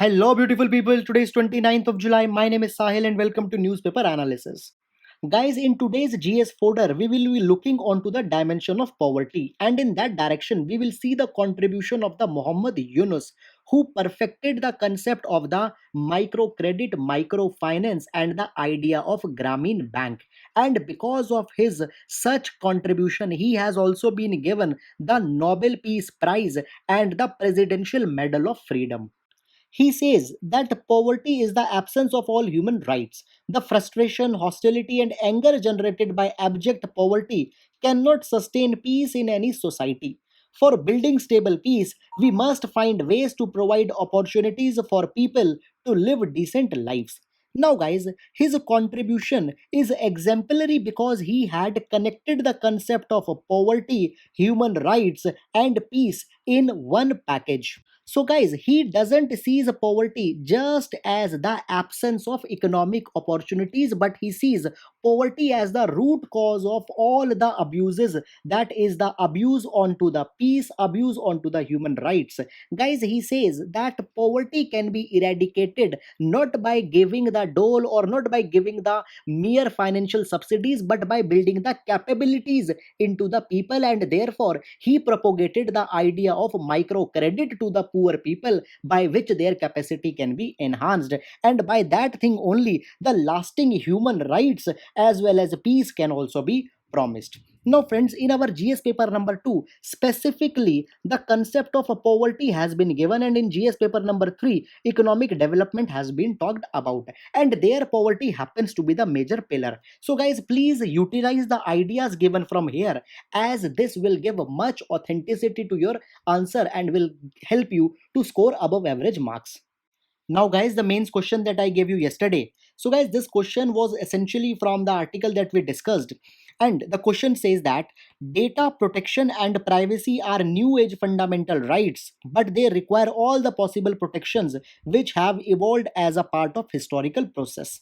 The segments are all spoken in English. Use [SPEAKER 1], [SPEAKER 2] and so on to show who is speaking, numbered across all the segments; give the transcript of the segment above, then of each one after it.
[SPEAKER 1] Hello, beautiful people. Today is 29th of July. My name is Sahil and welcome to Newspaper Analysis. Guys, in today's GS folder, we will be looking onto the dimension of poverty, and in that direction, we will see the contribution of the Muhammad Yunus, who perfected the concept of the microcredit, microfinance, and the idea of Grameen Bank. And because of his such contribution, he has also been given the Nobel Peace Prize and the Presidential Medal of Freedom. He says that poverty is the absence of all human rights. The frustration, hostility, and anger generated by abject poverty cannot sustain peace in any society. For building stable peace, we must find ways to provide opportunities for people to live decent lives. Now, guys, his contribution is exemplary because he had connected the concept of poverty, human rights, and peace in one package. So, guys, he doesn't sees poverty just as the absence of economic opportunities, but he sees poverty as the root cause of all the abuses. That is the abuse onto the peace, abuse onto the human rights. Guys, he says that poverty can be eradicated not by giving the dole or not by giving the mere financial subsidies, but by building the capabilities into the people, and therefore he propagated the idea of microcredit to the poor people by which their capacity can be enhanced, and by that thing only the lasting human rights as well as peace can also be promised. Now, friends, in our GS paper number 2, specifically the concept of poverty has been given, and in GS paper number 3, economic development has been talked about, and there poverty happens to be the major pillar. So, guys, please utilize the ideas given from here, as this will give much authenticity to your answer and will help you to score above average marks. Now, guys, the main question that I gave you yesterday. So, guys, this question was essentially from the article that we discussed. And the question says that data protection and privacy are new age fundamental rights, but they require all the possible protections which have evolved as a part of historical process.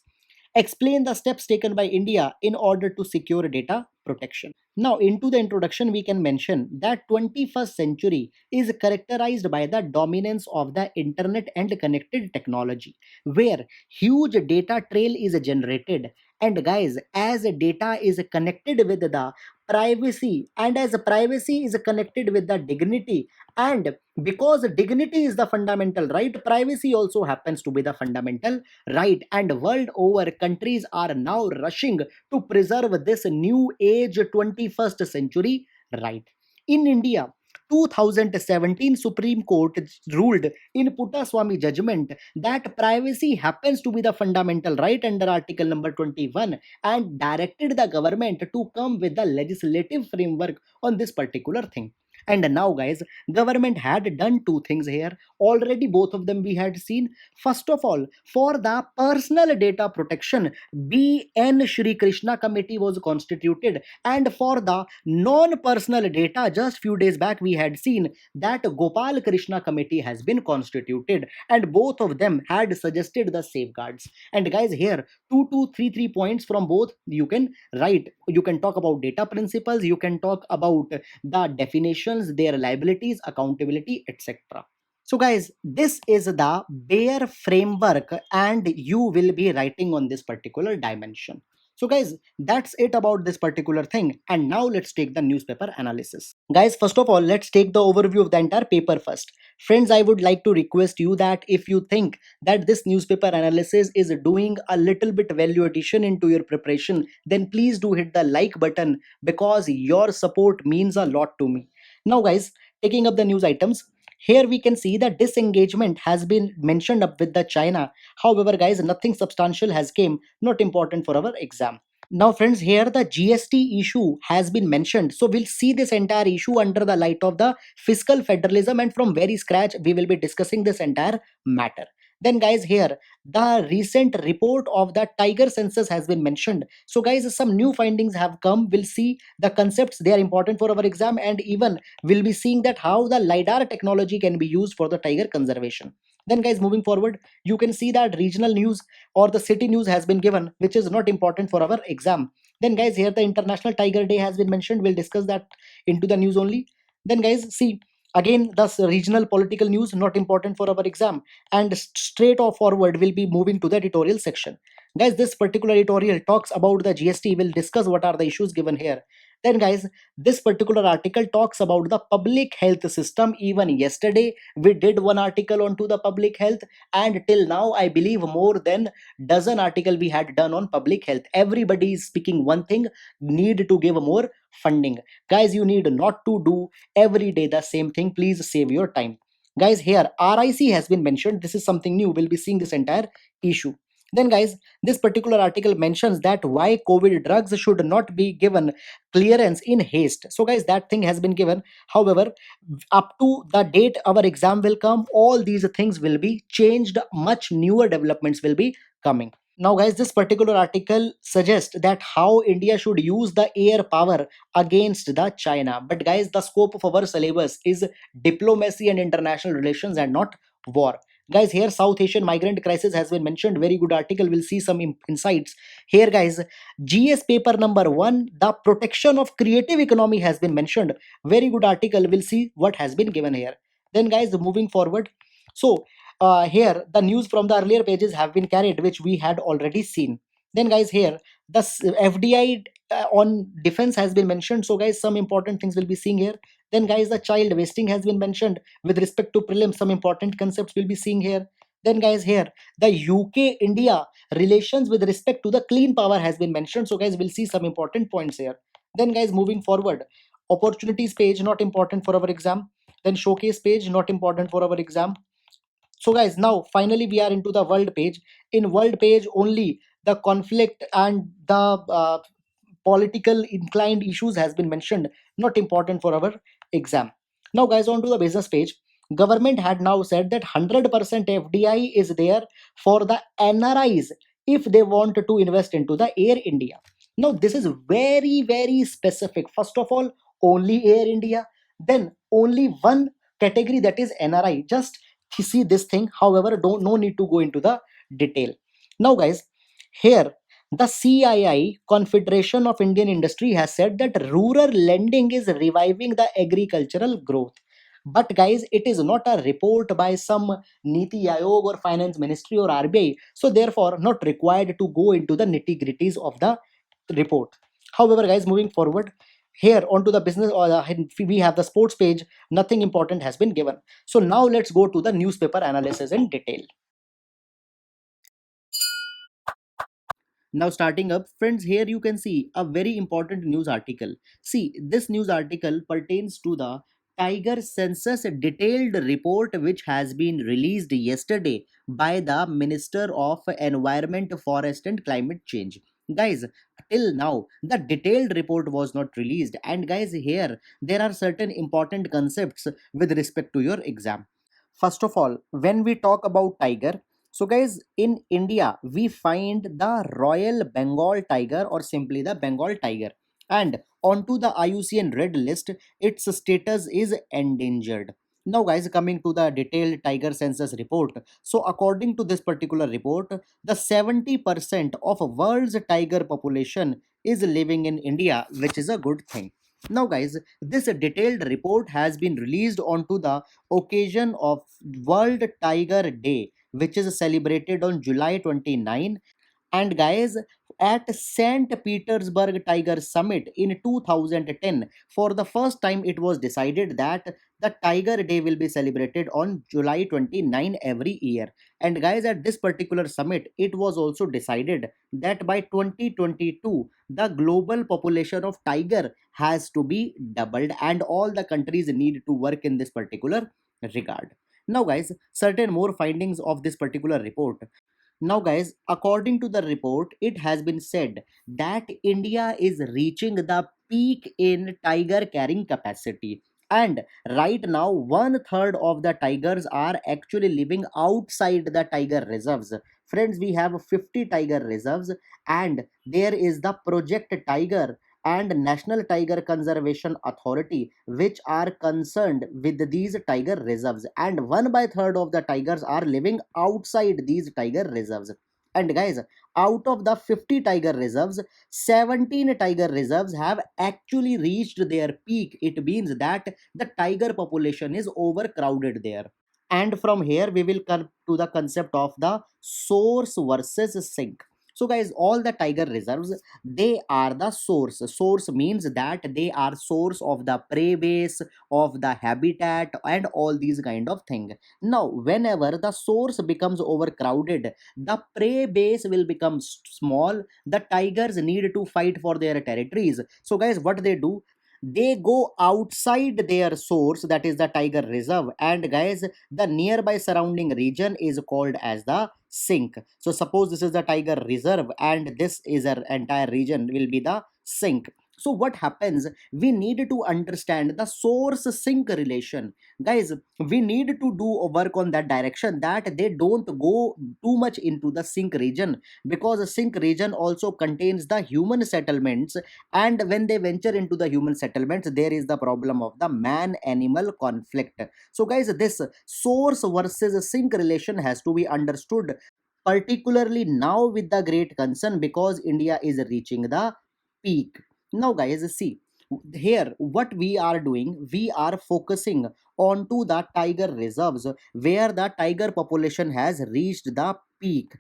[SPEAKER 1] Explain the steps taken by India in order to secure data protection. Now, into the introduction, we can mention that 21st century is characterized by the dominance of the internet and connected technology, where huge data trail is generated. And guys, as data is connected with the privacy, and as privacy is connected with the dignity, and because dignity is the fundamental right, privacy also happens to be the fundamental right, and world over countries are now rushing to preserve this new age 21st century right. In India, 2017 Supreme Court ruled in Puttaswamy judgment that privacy happens to be the fundamental right under Article number 21, and directed the government to come with the legislative framework on this particular thing. And now, guys, government had done two things here already, both of them we had seen. First of all, for the personal data protection, BN Shri Krishna committee was constituted, and for the non-personal data, just few days back we had seen that Gopal Krishna committee has been constituted, and both of them had suggested the safeguards. And guys, here 2 2 3 3 points from both you can write. You can talk about data principles, you can talk about the definitions, their liabilities, accountability, etc. So, guys, this is the bare framework, and you will be writing on this particular dimension. So, guys, that's it about this particular thing. And now let's take the newspaper analysis. Guys, first of all, let's take the overview of the entire paper first. Friends, I would like to request you that if you think that this newspaper analysis is doing a little bit value addition into your preparation, then please do hit the like button, because your support means a lot to me. Now, guys, taking up the news items, here we can see that disengagement has been mentioned up with the China. However, guys, nothing substantial has came, not important for our exam. Now, friends, here the GST issue has been mentioned. So we'll see this entire issue under the light of the fiscal federalism, and from very scratch we will be discussing this entire matter. Then, guys, here the recent report of the tiger census has been mentioned. So, guys, some new findings have come. We'll see the concepts, they are important for our exam, and even we'll be seeing that how the lidar technology can be used for the tiger conservation. Then, guys, moving forward, you can see that regional news or the city news has been given, which is not important for our exam. Then, guys, here the International Tiger Day has been mentioned. We'll discuss that into the news only. Then, guys, see, Again, thus regional political news not important for our exam, and straight off forward we'll be moving to the editorial section. Guys, this particular editorial talks about the GST. We'll discuss what are the issues given here. Then guys, this particular article talks about the public health system. Even yesterday we did one article onto the public health, and till now I believe more than dozen article we had done on public health. Everybody is speaking one thing: need to give more funding. Guys, you need not to do every day the same thing. Please save your time. Guys, here RIC has been mentioned. This is something new. We'll be seeing this entire issue. Then guys, this particular article mentions that why COVID drugs should not be given clearance in haste. So guys, that thing has been given. However, up to the date our exam will come, all these things will be changed. Much newer developments will be coming. Now guys, this particular article suggests that how India should use the air power against the China. But guys, the scope of our syllabus is diplomacy and international relations and not war. Guys, here South Asian migrant crisis has been mentioned. Very good article. We'll see some insights here. Guys, GS paper number 1, the protection of creative economy has been mentioned. Very good article. We'll see what has been given here. Then guys, moving forward, so here the news from the earlier pages have been carried, which we had already seen. Then guys, here the FDI on defense has been mentioned. So guys, some important things will be seeing here. Then guys, the child wasting has been mentioned. With respect to prelims, some important concepts will be seeing here. Then guys, here the UK India relations with respect to the clean power has been mentioned. So guys, we'll see some important points here. Then guys, moving forward, opportunities page not important for our exam. Then showcase page not important for our exam. So guys, now finally we are into the world page. In world page only the conflict and the political inclined issues has been mentioned, not important for our exam. Now guys, on to the business page. Government had now said that 100% FDI is there for the NRIs if they want to invest into the Air India. Now this is very very specific. First of all, only Air India, then only one category, that is NRI. Just see this thing. However, don't no need to go into the detail. Now guys, here the CII, Confederation of Indian Industry, has said that rural lending is reviving the agricultural growth. But guys, it is not a report by some Niti Aayog or Finance Ministry or RBI, so therefore not required to go into the nitty gritties of the report. However guys, moving forward, here onto the business, or we have the sports page. Nothing important has been given. So now let's go to the newspaper analysis in detail. Now starting up, friends, here you can see a very important news article. See, this news article pertains to the tiger census detailed report which has been released yesterday by the Minister of Environment, Forest and Climate Change. Guys, till now the detailed report was not released, and guys, here there are certain important concepts with respect to your exam. First of all, when we talk about tiger, so guys, in India, we find the Royal Bengal tiger or simply the Bengal tiger. And onto the IUCN red list, its status is endangered. Now guys, coming to the detailed tiger census report. So according to this particular report, the 70% of world's tiger population is living in India, which is a good thing. Now guys, this detailed report has been released onto the occasion of World Tiger Day, which is celebrated on July 29. And guys, at St. Petersburg Tiger Summit in 2010, for the first time it was decided that the Tiger Day will be celebrated on July 29 every year. And guys, at this particular summit, it was also decided that by 2022, the global population of tiger has to be doubled, and all the countries need to work in this particular regard. Now guys, certain more findings of this particular report. Now, guys, according to the report, it has been said that India is reaching the peak in tiger carrying capacity. And right now, one third of the tigers are actually living outside the tiger reserves. Friends, we have 50 tiger reserves, and there is the Project Tiger and National Tiger Conservation Authority, which are concerned with these tiger reserves, and 1 by 3rd of the tigers are living outside these tiger reserves. And guys, out of the 50 tiger reserves, 17 tiger reserves have actually reached their peak. It means that the tiger population is overcrowded there. And from here we will come to the concept of the source versus sink. So guys, all the tiger reserves, they are the source means that they are source of the prey base, of the habitat, and all these kind of thing. Now whenever the source becomes overcrowded, the prey base will become small. The tigers need to fight for their territories. So guys, what they do, they go outside their source, that is the tiger reserve, and guys, the nearby surrounding region is called as the sink. So suppose this is the tiger reserve and this is an entire region will be the sink. So what happens, we need to understand the source sink relation. Guys, we need to do work on that direction, that they don't go too much into the sink region, because the sink region also contains the human settlements, and when they venture into the human settlements, there is the problem of the man animal conflict. So guys, this source versus sink relation has to be understood, particularly now with the great concern, because India is reaching the peak. Now guys, see here what we are doing, we are focusing onto the tiger reserves where the tiger population has reached the peak.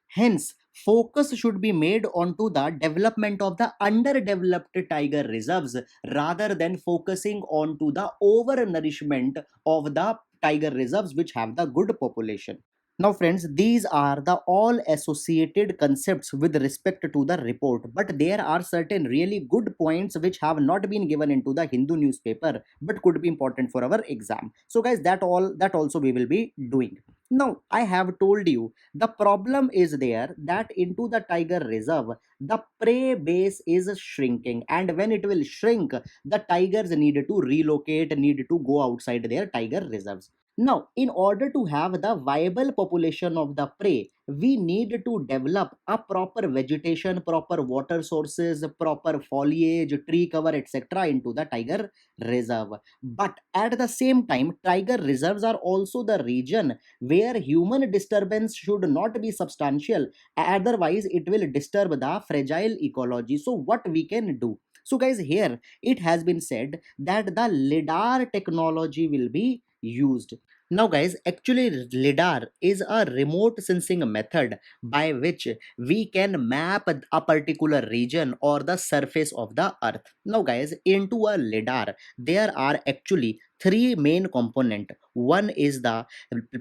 [SPEAKER 1] Hence, focus should be made onto the development of the underdeveloped tiger reserves rather than focusing onto the overnourishment of the tiger reserves which have the good population. Now, friends, these are the all associated concepts with respect to the report, but there are certain really good points which have not been given into the Hindu newspaper but could be important for our exam. So, guys, that also we will be doing. Now, I have told you the problem is there that into the tiger reserve, the prey base is shrinking, and when it will shrink, the tigers need to relocate, need to go outside their tiger reserves. Now, in order to have the viable population of the prey, we need to develop a proper vegetation, proper water sources, proper foliage, tree cover, etc. into the tiger reserve. But at the same time, tiger reserves are also the region where human disturbance should not be substantial, otherwise it will disturb the fragile ecology. So what we can do, so guys, here it has been said that the lidar technology will be used. Now guys, actually lidar is a remote sensing method by which we can map a particular region or the surface of the earth. Now guys, into a lidar there are actually three main component. One is the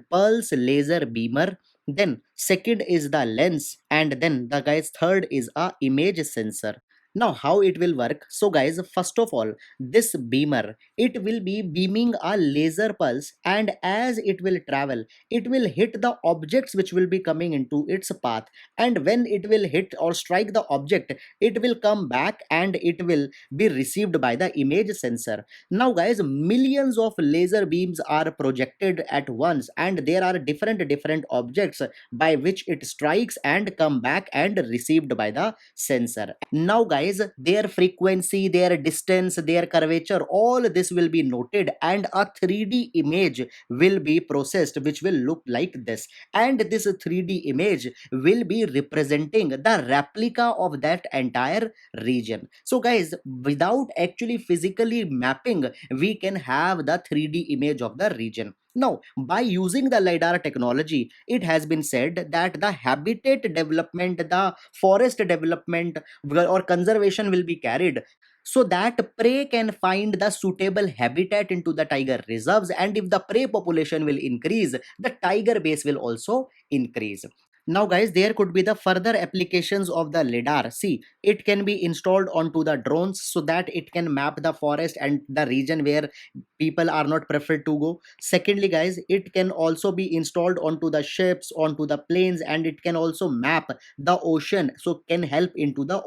[SPEAKER 1] pulse laser beamer, then second is the lens, and then the guys third is a image sensor. Now how it will work, so guys, first of all, this beamer, it will be beaming a laser pulse, and as it will travel, it will hit the objects which will be coming into its path, and when it will hit or strike the object, it will come back and it will be received by the image sensor. Now guys, millions of laser beams are projected at once, and there are different objects by which it strikes and come back and received by the sensor. Now guys, their frequency, their distance, their curvature, all this will be noted, and a 3D image will be processed which will look like this, and this 3D image will be representing the replica of that entire region. So guys, without actually physically mapping, we can have the 3D image of the region. Now, by using the LiDAR technology, it has been said that the habitat development, the forest development or conservation will be carried, so that prey can find the suitable habitat into the tiger reserves, and if the prey population will increase, the tiger base will also increase. Now guys, there could be the further applications of the lidar. See, it can be installed onto the drones so that it can map the forest and the region where people are not preferred to go. Secondly guys, it can also be installed onto the ships, onto the planes, and it can also map the ocean, so can help into the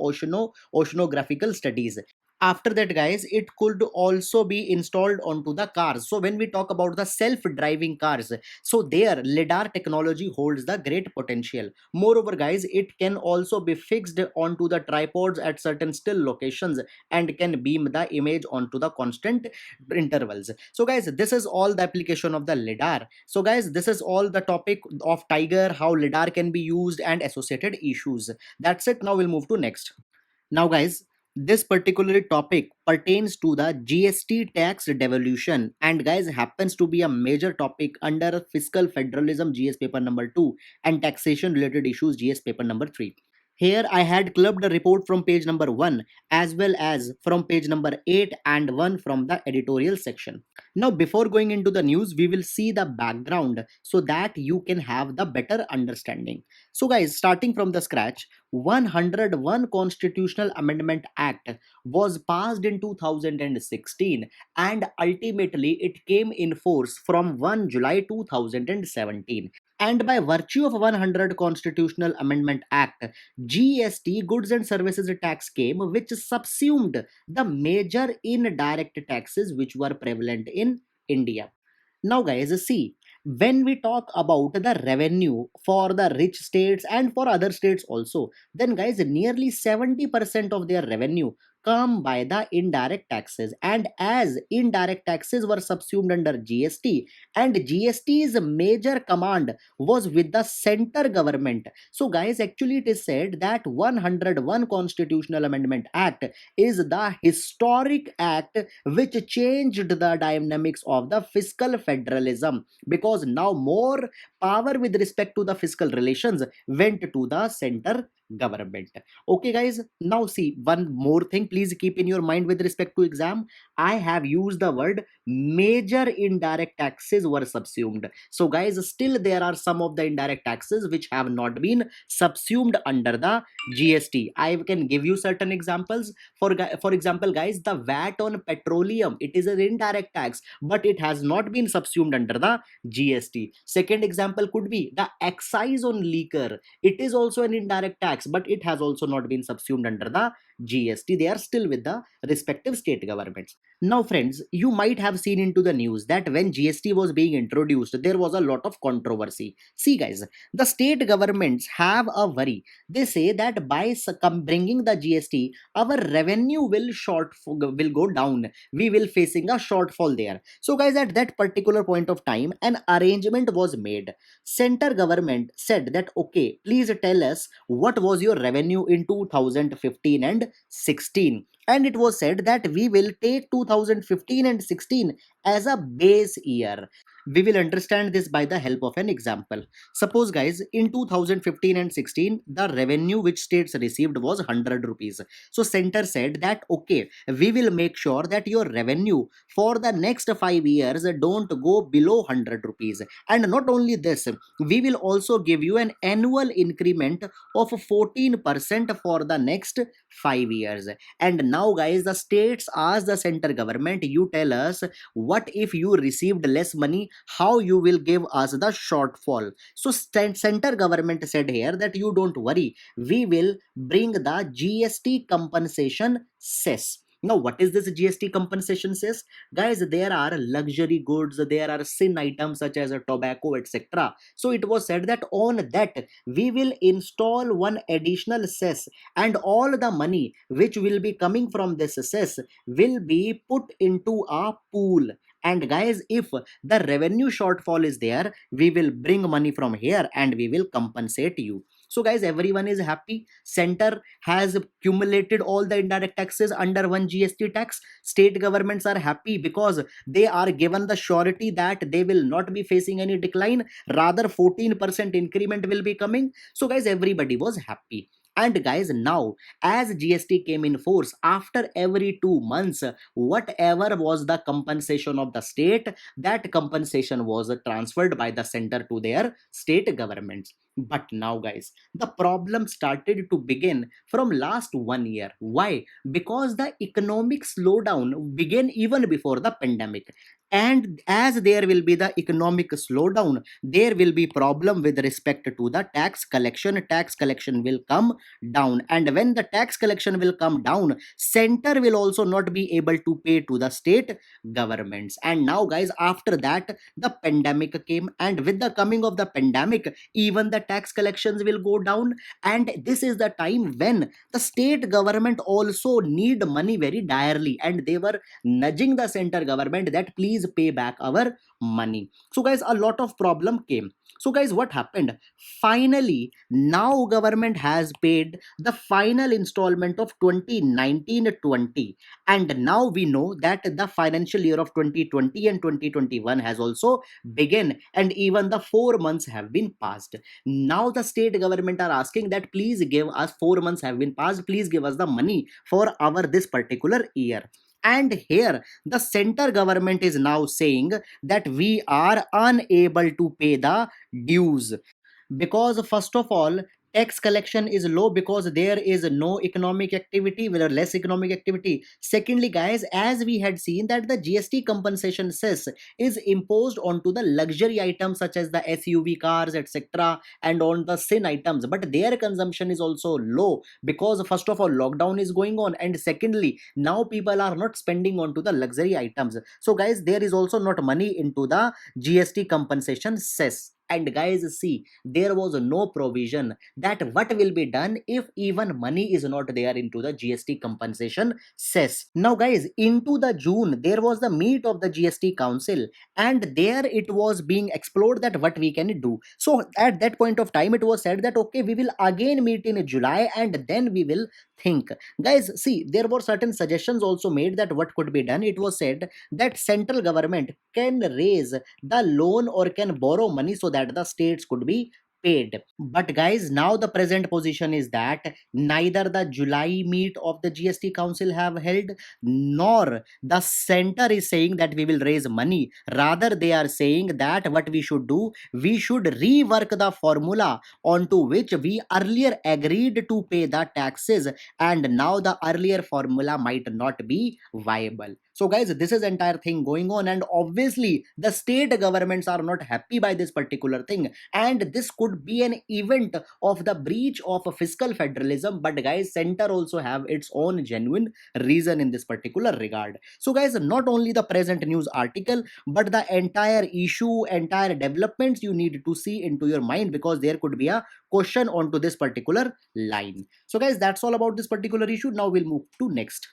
[SPEAKER 1] oceanographical studies. After that, guys, it could also be installed onto the cars. So when we talk about the self-driving cars, so there lidar technology holds the great potential. Moreover, guys, it can also be fixed onto the tripods at certain still locations and can beam the image onto the constant intervals. So guys, this is all the application of the lidar. So guys, this is all the topic of tiger, how lidar can be used and associated issues. That's it. Now we'll move to next. Now, guys, this particular topic pertains to the GST tax devolution, and guys, happens to be a major topic under fiscal federalism GS paper number 2 and taxation related issues GS paper number 3. Here I had clubbed a report from page number 1 as well as from page number 8 and one from the editorial section. Now, before going into the news, we will see the background so that you can have the better understanding. So, guys, starting from the scratch, 101 Constitutional Amendment Act was passed in 2016 and ultimately it came in force from 1 July 2017. And by virtue of 100 Constitutional Amendment Act, GST, Goods and Services Tax, came, which subsumed the major indirect taxes which were prevalent in India. Now, guys, see, when we talk about the revenue for the rich states and for other states also, then, guys, nearly 70% of their revenue come by the indirect taxes. And as indirect taxes were subsumed under GST, and GST's major command was with the center government. So, guys, actually, it is said that 101 Constitutional Amendment Act is the historic act which changed the dynamics of the fiscal federalism, because now more power with respect to the fiscal relations went to the center government. Okay, guys, now see, one more thing please keep in your mind with respect to exam. I have used the word major indirect taxes were subsumed. So, guys, still there are some of the indirect taxes which have not been subsumed under the GST. I can give you certain examples. For example, guys, the VAT on petroleum, it is an indirect tax, but it has not been subsumed under the GST. Second example could be the excise on liquor. It is also an indirect tax, but it has also not been subsumed under the GST. They are still with the respective state governments. Now, friends, you might have seen into the news that when GST was being introduced, there was a lot of controversy. See, guys, the state governments have a worry. They say that by bringing the GST, our revenue will go down. We will facing a shortfall there. So, guys, at that particular point of time, an arrangement was made. Center government said that, okay, please tell us what was your revenue in 2015 and 16. And it was said that we will take 2015 and 16 as a base year. We will understand this by the help of an example. Suppose, guys, in 2015 and 16, the revenue which states received was 100 rupees. So, center said that, okay, we will make sure that your revenue for the next 5 years don't go below 100 rupees. And not only this, we will also give you an annual increment of 14% for the next 5 years. And now, guys, the states ask the center government, you tell us what if you received less money, how you will give us the shortfall. So center government said here that you don't worry, we will bring the GST compensation cess. Now, what is this GST compensation cess? Guys, there are luxury goods, there are sin items such as tobacco, etc. So it was said that on that we will install one additional cess, and all the money which will be coming from this cess will be put into a pool. And guys, if the revenue shortfall is there, we will bring money from here and we will compensate you. So, guys, everyone is happy. Center has accumulated all the indirect taxes under one GST tax. State governments are happy because they are given the surety that they will not be facing any decline, rather 14% increment will be coming. So, guys, everybody was happy. And guys, now as GST came in force, after every 2 months, whatever was the compensation of the state, that compensation was transferred by the center to their state governments. But now, guys, the problem started to begin from last 1 year. Why? Because the economic slowdown began even before the pandemic. And as there will be the economic slowdown, there will be problem with respect to the tax collection. Tax collection will come down, and when the tax collection will come down, center will also not be able to pay to the state governments. And now guys, after that the pandemic came, and with the coming of the pandemic, even the tax collections will go down. And this is the time when the state government also need money very direly, and they were nudging the center government that please pay back our money. So guys, a lot of problem came. So guys, what happened? Finally, now government has paid the final installment of 2019-20, and now we know that the financial year of 2020 and 2021 has also begun, and even the 4 months have been passed. Now the state government are asking that please give us, 4 months have been passed, please give us the money for our this particular year. And here the center government is now saying that we are unable to pay the dues, because first of all, tax collection is low because there is no economic activity, with less economic activity. Secondly guys, as we had seen that the GST compensation cess is imposed onto the luxury items such as the SUV cars, etc., and on the sin items, but their consumption is also low because first of all lockdown is going on, and secondly now people are not spending onto the luxury items. So guys, there is also not money into the GST compensation cess. And guys, see, there was no provision that what will be done if even money is not there into the GST compensation cess. Now guys, into the June there was the meet of the GST council, and there it was being explored that what we can do. So at that point of time it was said that okay, we will again meet in July and then we will think. Guys, see, there were certain suggestions also made that what could be done. It was said that central government can raise the loan or can borrow money so that the states could be paid. But guys, now the present position is that neither the July meet of the GST council have held, nor the center is saying that we will raise money. Rather, they are saying that what we should do, we should rework the formula onto which we earlier agreed to pay the taxes, and now the earlier formula might not be viable. So guys, this is entire thing going on, and obviously the state governments are not happy by this particular thing, and this could be an event of the breach of fiscal federalism. But guys, center also have its own genuine reason in this particular regard. So guys, not only the present news article, but the entire issue, entire developments you need to see into your mind, because there could be a question onto this particular line. So guys, that's all about this particular issue. Now we'll move to next.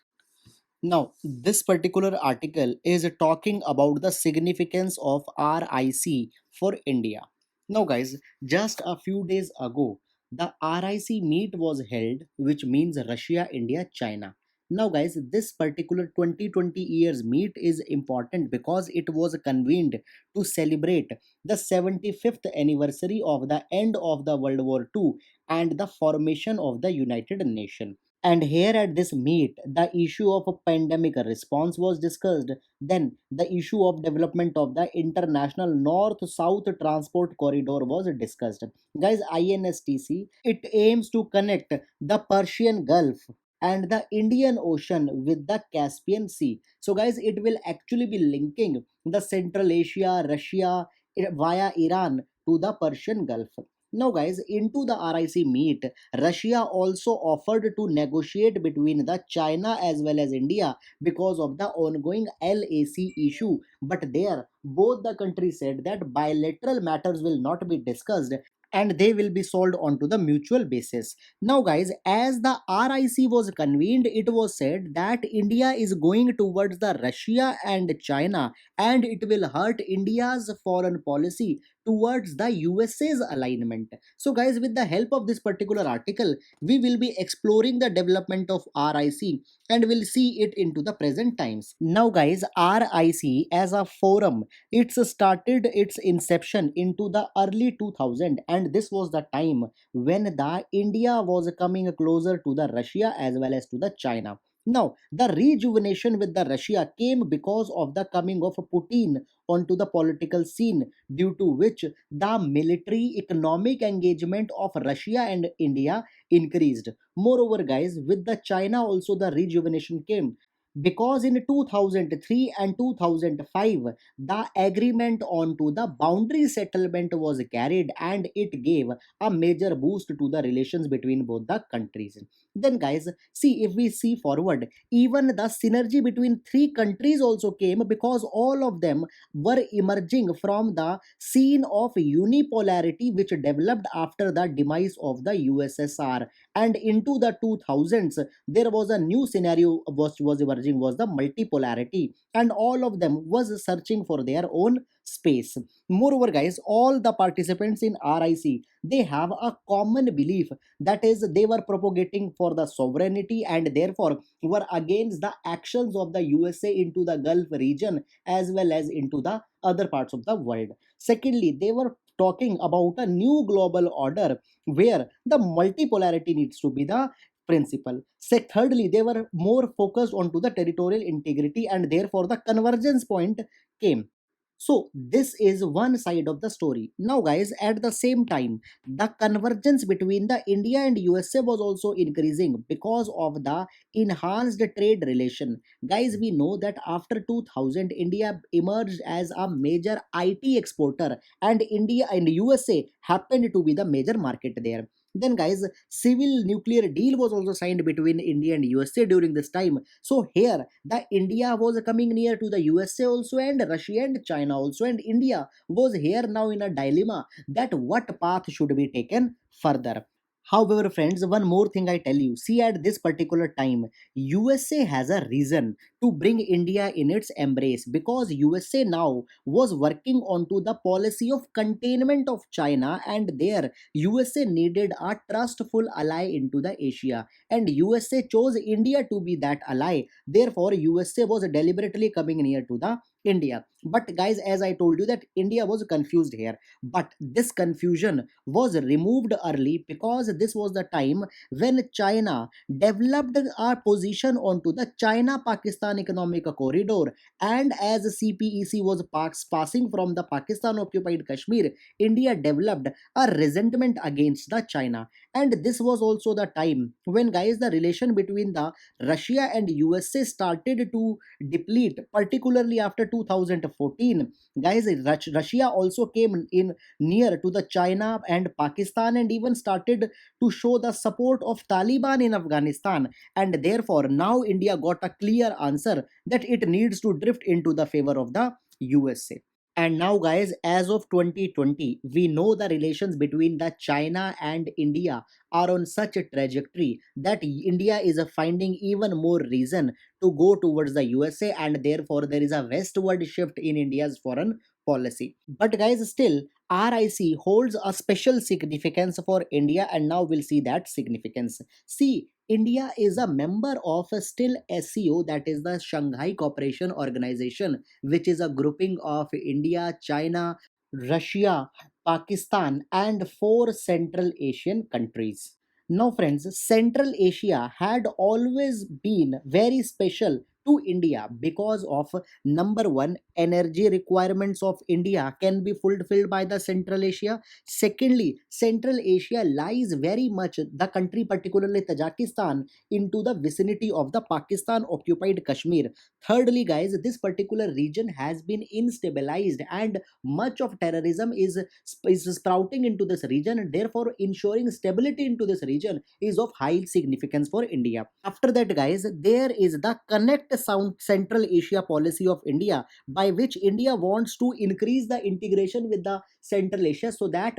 [SPEAKER 1] Now, this particular article is talking about the significance of RIC for India. Now, guys, just a few days ago, the RIC meet was held, which means Russia, India, China. Now, guys, this particular 2020 years meet is important because it was convened to celebrate the 75th anniversary of the end of the World War II and the formation of the United Nations. And here at this meet, the issue of a pandemic response was discussed. Then, the issue of development of the international north-south transport corridor was discussed. Guys, INSTC, it aims to connect the Persian Gulf and the Indian Ocean with the Caspian Sea. So, guys, it will actually be linking the Central Asia, Russia via Iran to the Persian Gulf. Now, guys, into the RIC meet, Russia also offered to negotiate between the China as well as India because of the ongoing LAC issue. But there, both the countries said that bilateral matters will not be discussed and they will be solved onto the mutual basis. Now, guys, as the RIC was convened, it was said that India is going towards the Russia and China, and it will hurt India's foreign policy towards the USA's alignment. So, guys, with the help of this particular article, we will be exploring the development of RIC and will see it into the present times. Now, guys, RIC as a forum, it's started its inception into the early 2000, and this was the time when the India was coming closer to the Russia as well as to the China. Now, the rejuvenation with the Russia came because of the coming of Putin onto the political scene, due to which the military economic engagement of Russia and India increased. Moreover, guys, with the China also the rejuvenation came. because in 2003 and 2005 the agreement onto the boundary settlement was carried and it gave a major boost to the relations between both the countries. Then guys, see, if we see forward, even the synergy between three countries also came because all of them were emerging from the scene of unipolarity which developed after the demise of the USSR, and into the 2000s there was a new scenario was emerging, was the multipolarity, and all of them was searching for their own space. Moreover guys, all the participants in RIC, they have a common belief, that is they were propagating for the sovereignty and therefore were against the actions of the USA into the Gulf region as well as into the other parts of the world. Secondly, they were talking about a new global order where the multipolarity needs to be the principle. Thirdly, they were more focused onto the territorial integrity and therefore the convergence point came. So this is one side of the story. Now guys, at the same time, the convergence between the India and USA was also increasing because of the enhanced trade relation. Guys, we know that after 2000 India emerged as a major IT exporter, and India and USA happened to be the major market there. Then guys, civil nuclear deal was also signed between India and USA during this time. So here the India was coming near to the USA also, and Russia and China also, and India was here now in a dilemma that what path should be taken further. However, friends, one more thing I tell you, see, at this particular time, USA has a reason to bring India in its embrace because USA now was working onto the policy of containment of China, and there USA needed a trustful ally into the Asia, and USA chose India to be that ally. Therefore, USA was deliberately coming near to the India. But guys, as I told you that India was confused here, but this confusion was removed early because this was the time when China developed a position onto the China Pakistan economic corridor, and as CPEC was passing from the Pakistan occupied Kashmir, India developed a resentment against the China. And this was also the time when guys the relation between the Russia and USA started to deplete, particularly after 2014. Guys, Russia also came in near to the China and Pakistan and even started to show the support of Taliban in Afghanistan, and therefore now India got a clear answer that it needs to drift into the favor of the USA. And now guys, as of 2020, we know the relations between the China and India are on such a trajectory that India is finding even more reason to go towards the USA, and therefore there is a westward shift in India's foreign policy. But guys, still RIC holds a special significance for India, and now we'll see that significance. See, India is a member of a still SCO, that is the Shanghai Cooperation Organization, which is a grouping of India, China, Russia, Pakistan, and four Central Asian countries. Now, friends, Central Asia had always been very special to India because of number one, energy requirements of India can be fulfilled by the Central Asia. Secondly, Central Asia lies very much, the country, particularly Tajikistan, into the vicinity of the Pakistan occupied Kashmir. Thirdly, guys, this particular region has been instabilized and much of terrorism is sprouting into this region, and therefore ensuring stability into this region is of high significance for India. After that, guys, there is the Connect Sound Central Asia policy of India, by which India wants to increase the integration with the Central Asia so that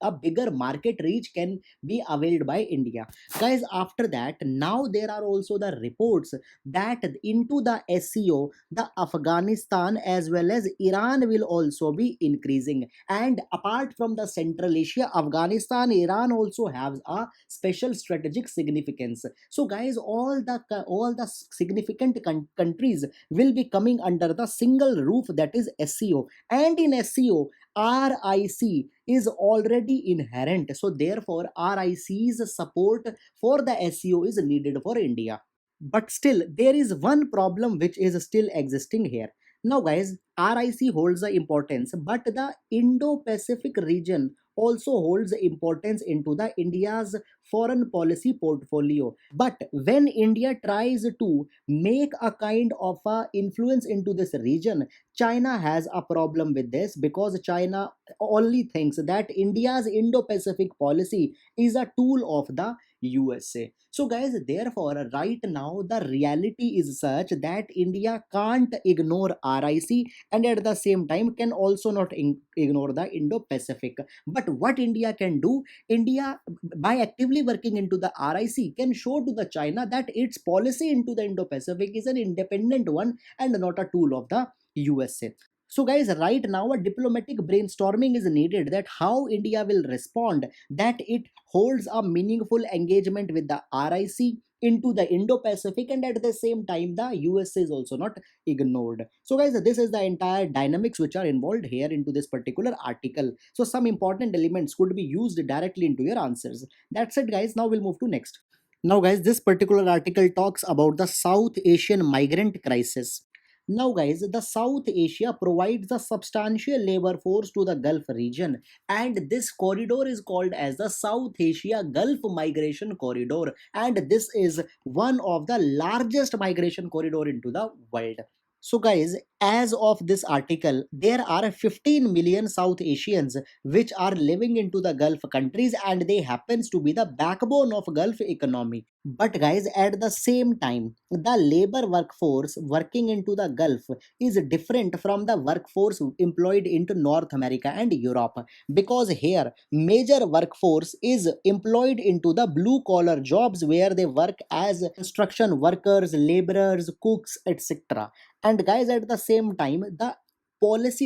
[SPEAKER 1] a bigger market reach can be availed by India. Guys, after that, now there are also the reports that into the SCO, the Afghanistan as well as Iran will also be increasing. And apart from the Central Asia, Afghanistan, Iran also has a special strategic significance. So guys, all the significant countries will be coming under the single roof, that is SCO, and in SCO RIC is already inherent, so therefore RIC's support for the SCO is needed for India. But still, there is one problem which is still existing here. Now, guys, RIC holds the importance, but the Indo Pacific region also holds importance into the India's foreign policy portfolio. But when India tries to make a kind of a influence into this region, China has a problem with this, because China only thinks that India's Indo-Pacific policy is a tool of the USA. So, guys, therefore, right now the reality is such that India can't ignore RIC, and at the same time can also not ignore the Indo-Pacific. But what India can do, India, by actively working into the RIC, can show to the China that its policy into the Indo-Pacific is an independent one and not a tool of the USA. So, guys, right now a diplomatic brainstorming is needed, that how India will respond, that it holds a meaningful engagement with the RIC into the Indo-Pacific, and at the same time the USA is also not ignored. So, guys, this is the entire dynamics which are involved here into this particular article. So some important elements could be used directly into your answers. That's it, guys. Now we'll move to next. Now, guys, this particular article talks about the South Asian migrant crisis. Now, guys, the South Asia provides a substantial labor force to the Gulf region, and this corridor is called as the South Asia Gulf Migration Corridor, and this is one of the largest migration corridor into the world. So, guys, as of this article, there are 15 million South Asians which are living into the Gulf countries, and they happens to be the backbone of Gulf economy. But, guys, at the same time, the labor workforce working into the Gulf is different from the workforce employed into North America and Europe, because here major workforce is employed into the blue collar jobs where they work as construction workers, laborers, cooks, etc. And, guys, at the same time, the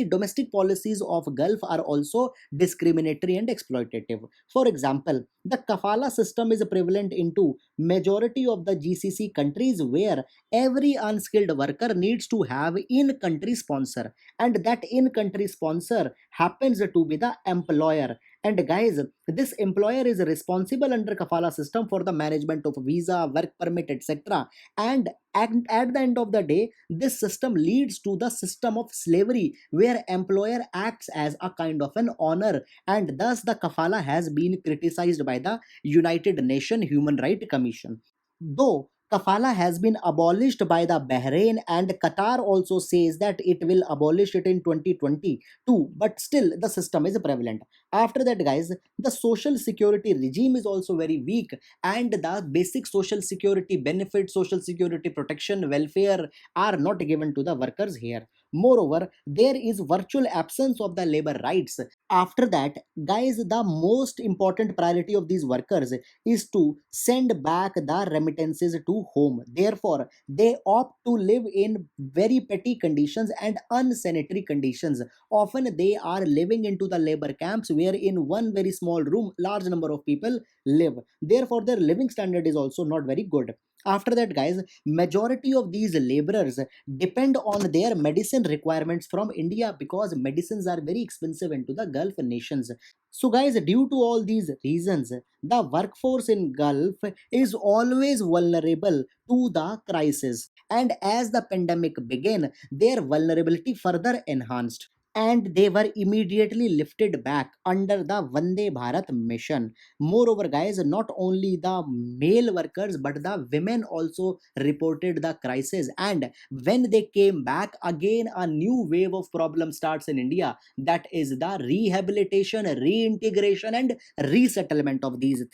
[SPEAKER 1] domestic policies of Gulf are also discriminatory and exploitative. For example, the kafala system is prevalent into majority of the GCC countries, where every unskilled worker needs to have in country sponsor, and that in country sponsor happens to be the employer. And, guys, this employer is responsible under kafala system for the management of visa, work permit, etc. And at the end of the day, this system leads to the system of slavery, where employer acts as a kind of an honor, and thus the kafala has been criticized by the United Nations Human Rights Commission. Though kafala has been abolished by the Bahrain, and Qatar also says that it will abolish it in 2022, but still the system is prevalent. After that, guys, the social security regime is also very weak, and the basic social security benefits, social security protection, welfare are not given to the workers here. Moreover, there is virtual absence of the labor rights. After that, guys, the most important priority of these workers is to send back the remittances to home. Therefore, they opt to live in very petty conditions and unsanitary conditions. Often they are living into the labor camps, where in one very small room large number of people live. Therefore, their living standard is also not very good. After that, guys, majority of these laborers depend on their medicine requirements from India, because medicines are very expensive into the Gulf nations. So, guys, due to all these reasons, the workforce in Gulf is always vulnerable to the crisis. And as the pandemic began, their vulnerability further enhanced, and they were immediately lifted back under the Vande Bharat mission. Moreover, guys, not only the male workers but the women also reported the crisis, and when they came back again, a new wave of problem starts in India, that is the rehabilitation, reintegration, and resettlement of these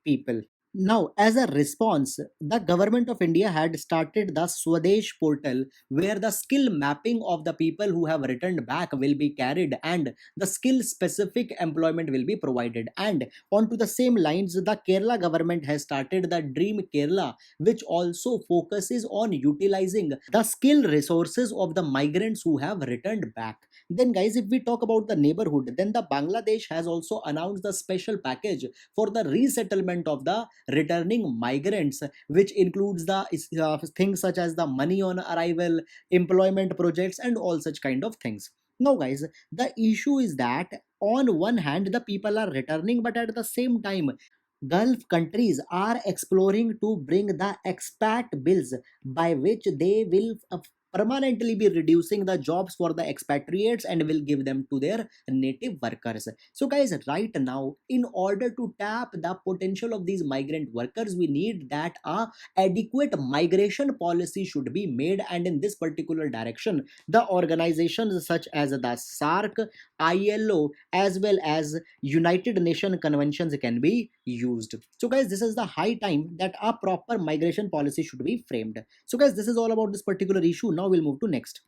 [SPEAKER 1] people. Now, as a response, the government of India had started the Swadesh portal, where the skill mapping of the people who have returned back will be carried, and the skill specific employment will be provided. And onto the same lines, the Kerala government has started the Dream Kerala, which also focuses on utilizing the skill resources of the migrants who have returned back. Then, guys, if we talk about the neighborhood, then the Bangladesh has also announced the special package for the resettlement of the returning migrants, which includes the things such as the money on arrival, employment projects, and all such kind of things. Now, guys, the issue is that on one hand the people are returning, but at the same time Gulf countries are exploring to bring the expat bills, by which they will permanently be reducing the jobs for the expatriates and will give them to their native workers. So guys, right now, in order to tap the potential of these migrant workers, we need that a adequate migration policy should be made, and in this particular direction, the organizations such as the SARC, ILO, as well as United Nation conventions can be used. So guys, this is the high time that a proper migration policy should be framed. So guys, this is all about this particular issue. Now we'll move to next.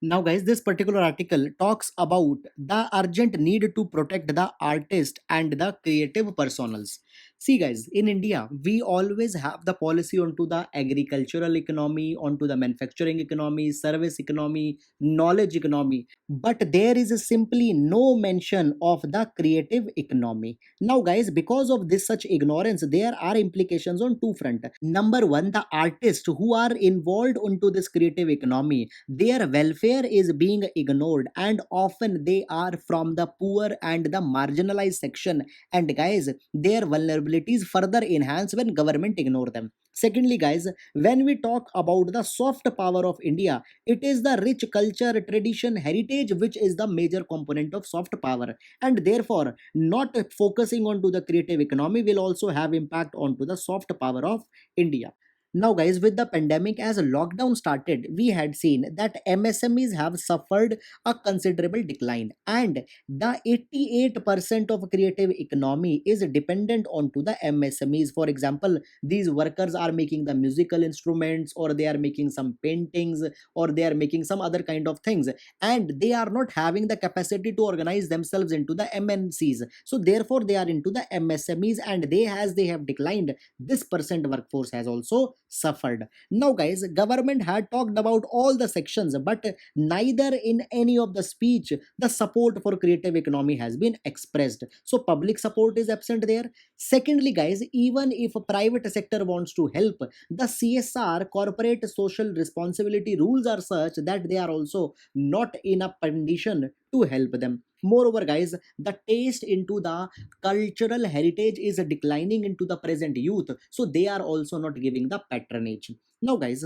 [SPEAKER 1] Now, guys, this particular article talks about the urgent need to protect the artist and the creative personals. See, guys, in India, we always have the policy onto the agricultural economy, onto the manufacturing economy, service economy, knowledge economy, but there is simply no mention of the creative economy. Now, guys, because of this such ignorance, there are implications on two front. Number one, the artists who are involved into this creative economy, their welfare is being ignored, and often they are from the poor and the marginalized section, and guys, their vulnerabilities further enhance when government ignore them. Secondly, guys, when we talk about the soft power of India, it is the rich culture, tradition, heritage which is the major component of soft power, and therefore not focusing onto the creative economy will also have impact onto the soft power of India. Now, guys, with the pandemic, as a lockdown started, we had seen that MSMEs have suffered a considerable decline, and the 88% of creative economy is dependent onto the MSMEs. For example, these workers are making the musical instruments, or they are making some paintings, or they are making some other kind of things, and they are not having the capacity to organize themselves into the MNCs. So, therefore, they are into the MSMEs, and they have declined, this percent workforce has also suffered. Now, guys, government had talked about all the sections, but neither in any of the speech the support for creative economy has been expressed. So public support is absent there. Secondly, guys, even if a private sector wants to help, the CSR, corporate social responsibility rules are such that they are also not in a condition to help them. Moreover, guys, the taste into the cultural heritage is declining into the present youth, so they are also not giving the patronage. Now, guys,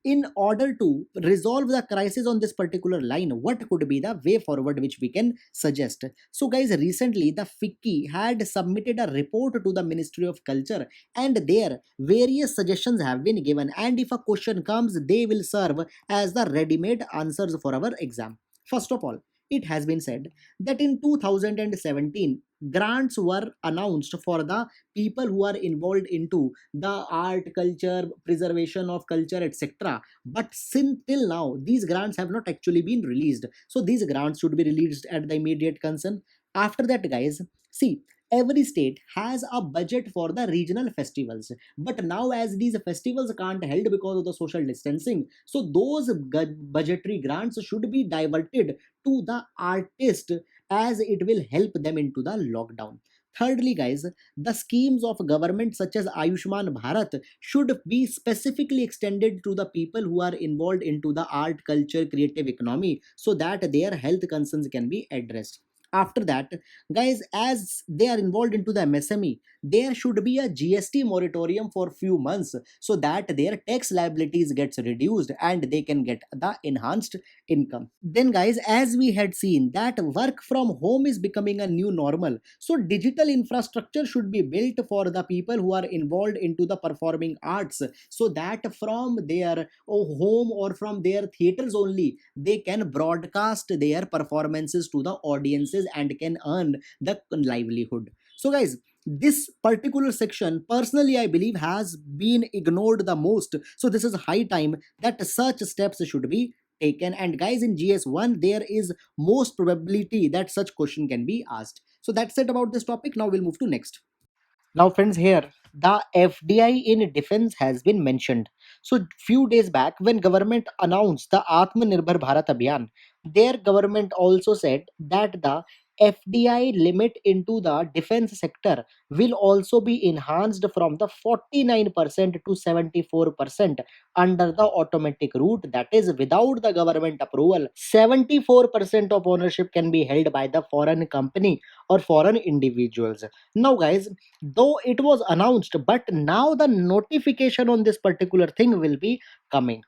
[SPEAKER 1] in order to resolve the crisis on this particular line, what could be the way forward which we can suggest? So, guys, recently the FICCI had submitted a report to the Ministry of Culture, and there various suggestions have been given, and if a question comes, they will serve as the ready-made answers for our exam. First of all, it has been said that in 2017 grants were announced for the people who are involved into the art, culture, preservation of culture, etc., but since till now these grants have not actually been released, so these grants should be released at the immediate concern. After that, guys, see, every state has a budget for the regional festivals, but now as these festivals can't held because of the social distancing, so those budgetary grants should be diverted to the artist, as it will help them into the lockdown. Thirdly, guys, the schemes of government such as Ayushman Bharat should be specifically extended to the people who are involved into the art, culture, creative economy, so that their health concerns can be addressed. After that, guys, as they are involved into the MSME, there should be a GST moratorium for few months, so that their tax liabilities gets reduced and they can get the enhanced income. Then, guys, as we had seen that work from home is becoming a new normal, so digital infrastructure should be built for the people who are involved into the performing arts, so that from their home or from their theaters only they can broadcast their performances to the audiences and can earn the livelihood. So, guys, this particular section, personally, I believe, has been ignored the most. So, this is high time that such steps should be taken. And, guys, in GS1, there is most probability that such question can be asked. So, that's it about this topic. Now, we'll move to next. Now, friends, here the FDI in defense has been mentioned. So, few days back, when government announced the Atmanirbhar Bharat Abhiyan, their government also said that the FDI limit into the defense sector will also be enhanced from the 49% to 74% under the automatic route, that is without the government approval. 74% of ownership can be held by the foreign company or foreign individuals. Now, guys, though it was announced, but now the notification on this particular thing will be coming.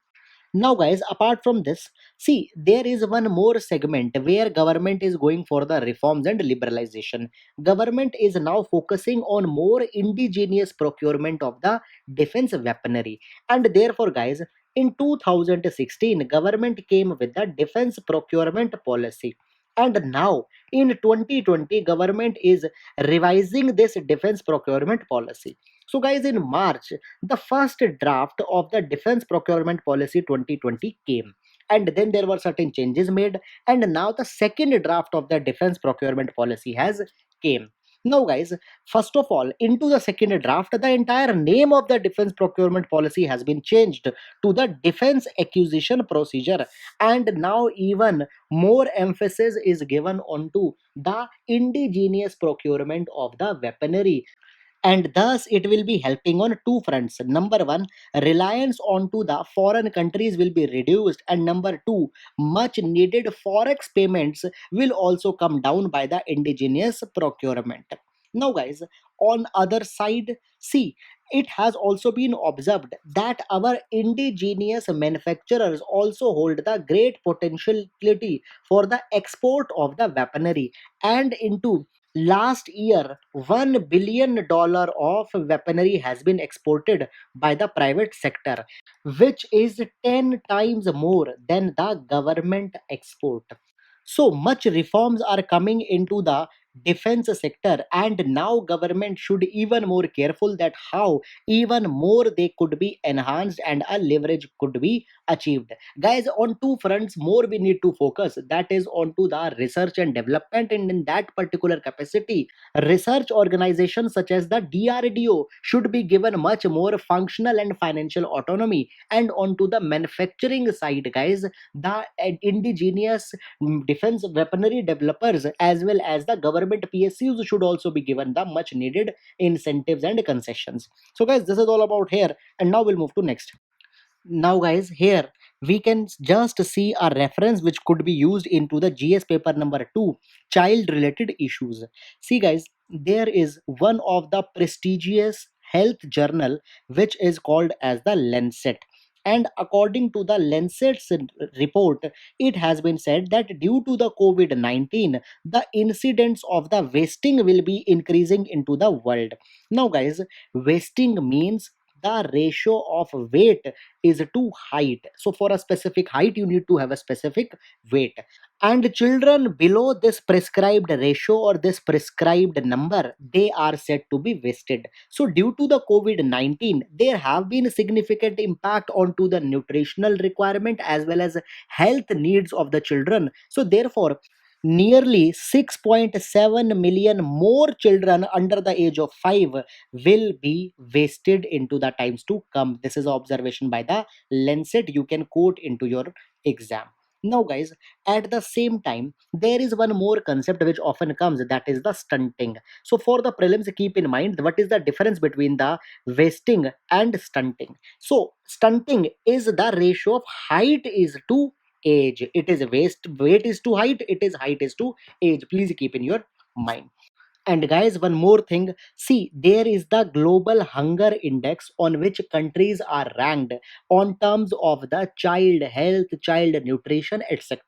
[SPEAKER 1] Now guys, apart from this, see, there is one more segment where government is going for the reforms and liberalization. Government is now focusing on more indigenous procurement of the defense weaponry. And therefore guys, in 2016 government came with the defense procurement policy. And now in 2020 government is revising this defense procurement policy. So guys, in March, the first draft of the defense procurement policy 2020 came, and then there were certain changes made, and now the second draft of the defense procurement policy has came. Now guys, first of all, into the second draft, the entire name of the defense procurement policy has been changed to the defense acquisition procedure, and now even more emphasis is given onto the indigenous procurement of the weaponry. And thus it will be helping on two fronts. Number one, reliance onto the foreign countries will be reduced, and number two, much needed forex payments will also come down by the indigenous procurement. Now guys, on other side, see, it has also been observed that our indigenous manufacturers also hold the great potentiality for the export of the weaponry. And into last year, $1 billion of weaponry has been exported by the private sector, which is 10 times more than the government export. So much reforms are coming into the defense sector, and now government should even more careful that how even more they could be enhanced and a leverage could be achieved. Guys, on two fronts more we need to focus, that is onto the research and development, and in that particular capacity research organizations such as the DRDO should be given much more functional and financial autonomy. And onto the manufacturing side guys, the indigenous defense weaponry developers as well as the government PSUs should also be given the much needed incentives and concessions. So guys, this is all about here, and now we'll move to next. Now guys, here we can just see a reference which could be used into the GS paper number 2, child related issues. See guys, there is one of the prestigious health journal which is called as the Lancet, and according to the Lancet's report, it has been said that due to the COVID-19 the incidence of the wasting will be increasing into the world. Now guys, wasting means the ratio of weight is to height. So for a specific height you need to have a specific weight, and children below this prescribed ratio or this prescribed number, they are said to be wasted. So due to the COVID-19 there have been significant impact onto the nutritional requirement as well as health needs of the children. So therefore nearly 6.7 million more children under the age of 5 will be wasted into the times to come. This is observation by the Lancet, you can quote into your exam. Now guys, at the same time there is one more concept which often comes, that is the stunting. So for the prelims, keep in mind what is the difference between the wasting and stunting. So stunting is the ratio of height is to age. It is weight is to height, it is height is to age. Please keep in your mind. And guys, one more thing, see, there is the global hunger index on which countries are ranked on terms of the child health, child nutrition, etc.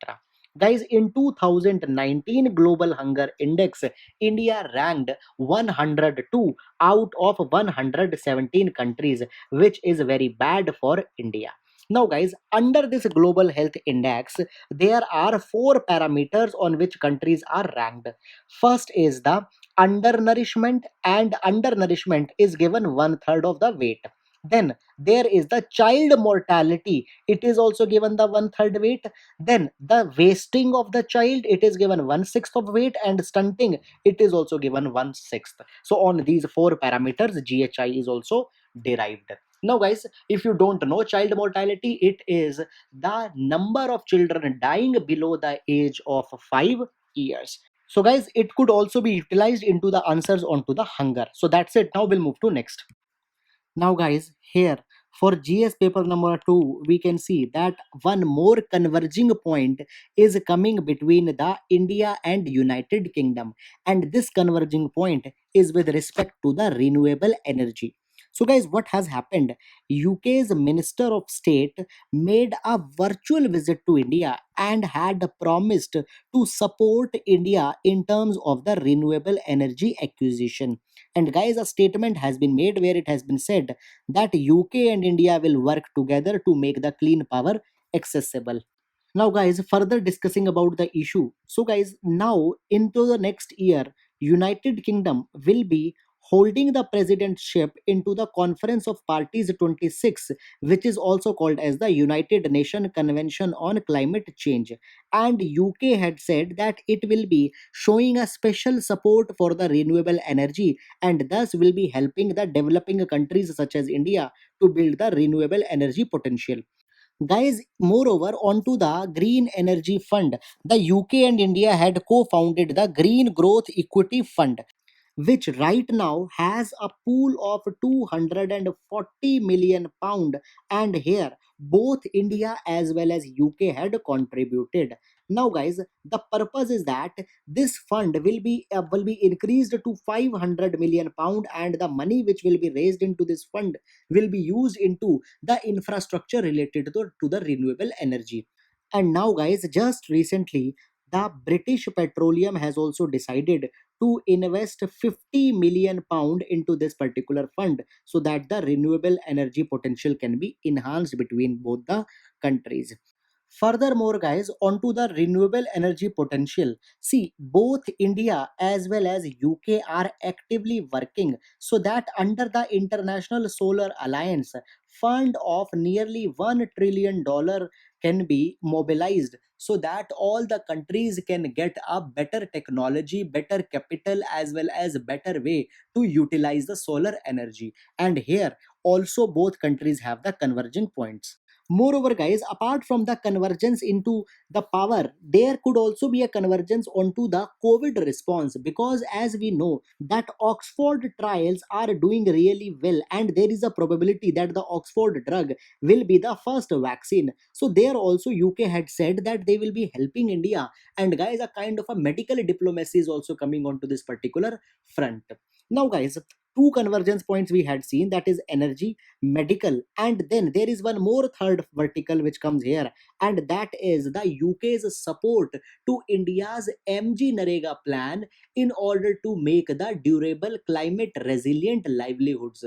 [SPEAKER 1] Guys, in 2019 global hunger index, India ranked 102 out of 117 countries, which is very bad for India. Now guys, under this global health index there are four parameters on which countries are ranked. First is the undernourishment, and undernourishment is given one third of the weight. Then there is the child mortality, it is also given the one third weight. Then the wasting of the child, it is given one sixth of weight, and stunting, it is also given one sixth. So on these four parameters GHI is also derived. Now guys, if you don't know child mortality, it is the number of children dying below the age of 5 years. So guys, it could also be utilized into the answers onto the hunger. So that's it. Now we'll move to next. Now guys, here for GS paper number 2, we can see that one more converging point is coming between the India and United Kingdom, and this converging point is with respect to the renewable energy. So, guys, what has happened? UK's Minister of State made a virtual visit to India and had promised to support India in terms of the renewable energy acquisition. And, guys, a statement has been made where it has been said that UK and India will work together to make the clean power accessible. Now, guys, further discussing about the issue. So, guys, now into the next year, United Kingdom will be holding the presidentship into the Conference of Parties 26, which is also called as the United Nations Convention on Climate Change. And UK had said that it will be showing a special support for the renewable energy and thus will be helping the developing countries such as India to build the renewable energy potential. Guys, moreover, onto the Green Energy Fund, the UK and India had co founded the Green Growth Equity Fund, which right now has a pool of 240 million pound, and here both India as well as UK had contributed. Now, guys, the purpose is that this fund will be increased to 500 million pound, and the money which will be raised into this fund will be used into the infrastructure related to the renewable energy. And now, guys, just recently, the British Petroleum has also decided to invest 50 million pound into this particular fund so that the renewable energy potential can be enhanced between both the countries. Furthermore, guys, onto the renewable energy potential. See, both India as well as UK are actively working so that under the International Solar Alliance, fund of nearly $1 trillion can be mobilized so that all the countries can get a better technology, better capital, as well as better way to utilize the solar energy. And here also both countries have the converging points. Moreover, guys, apart from the convergence into the power, there could also be a convergence onto the COVID response, because as we know that Oxford trials are doing really well and there is a probability that the Oxford drug will be the first vaccine. So there also UK had said that they will be helping India, and guys, a kind of a medical diplomacy is also coming onto this particular front. Now, guys, two convergence points we had seen, that is energy, medical, and then there is one more third vertical which comes here, and that is the UK's support to India's MG Narega plan in order to make the durable climate resilient livelihoods.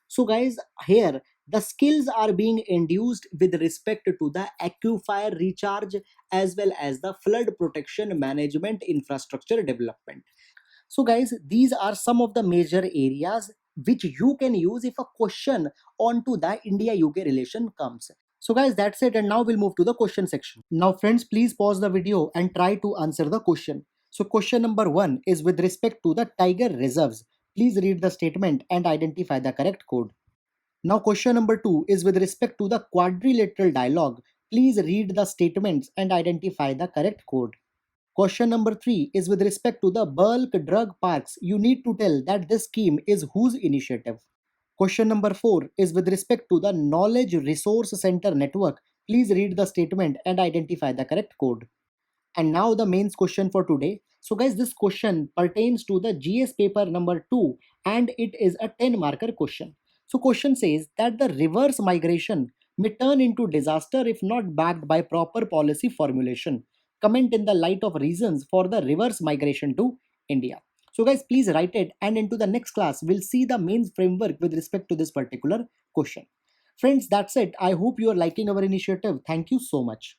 [SPEAKER 1] So, guys, here the skills are being induced with respect to the aquifer recharge as well as the flood protection management infrastructure development. So, guys, these are some of the major areas which you can use if a question onto the India UK relation comes. So, guys, that's it, and now we'll move to the question section. Now, friends, please pause the video and try to answer the question. So, question number one is with respect to the tiger reserves. Please read the statement and identify the correct code. Now, question number two is with respect to the quadrilateral dialogue. Please read the statements and identify the correct code. Question number three is with respect to the bulk drug parks. You need to tell that this scheme is whose initiative. Question number four is with respect to the Knowledge Resource Center network. Please read the statement and identify the correct code. And now the main question for today. So, guys, this question pertains to the GS paper number 2 and it is a 10 marker question. So, question says that the reverse migration may turn into disaster if not backed by proper policy formulation. Comment in the light of reasons for the reverse migration to India. So, guys, please write it, and into the next class we'll see the main framework with respect to this particular question. Friends, that's it. I hope you are liking our initiative. Thank you so much.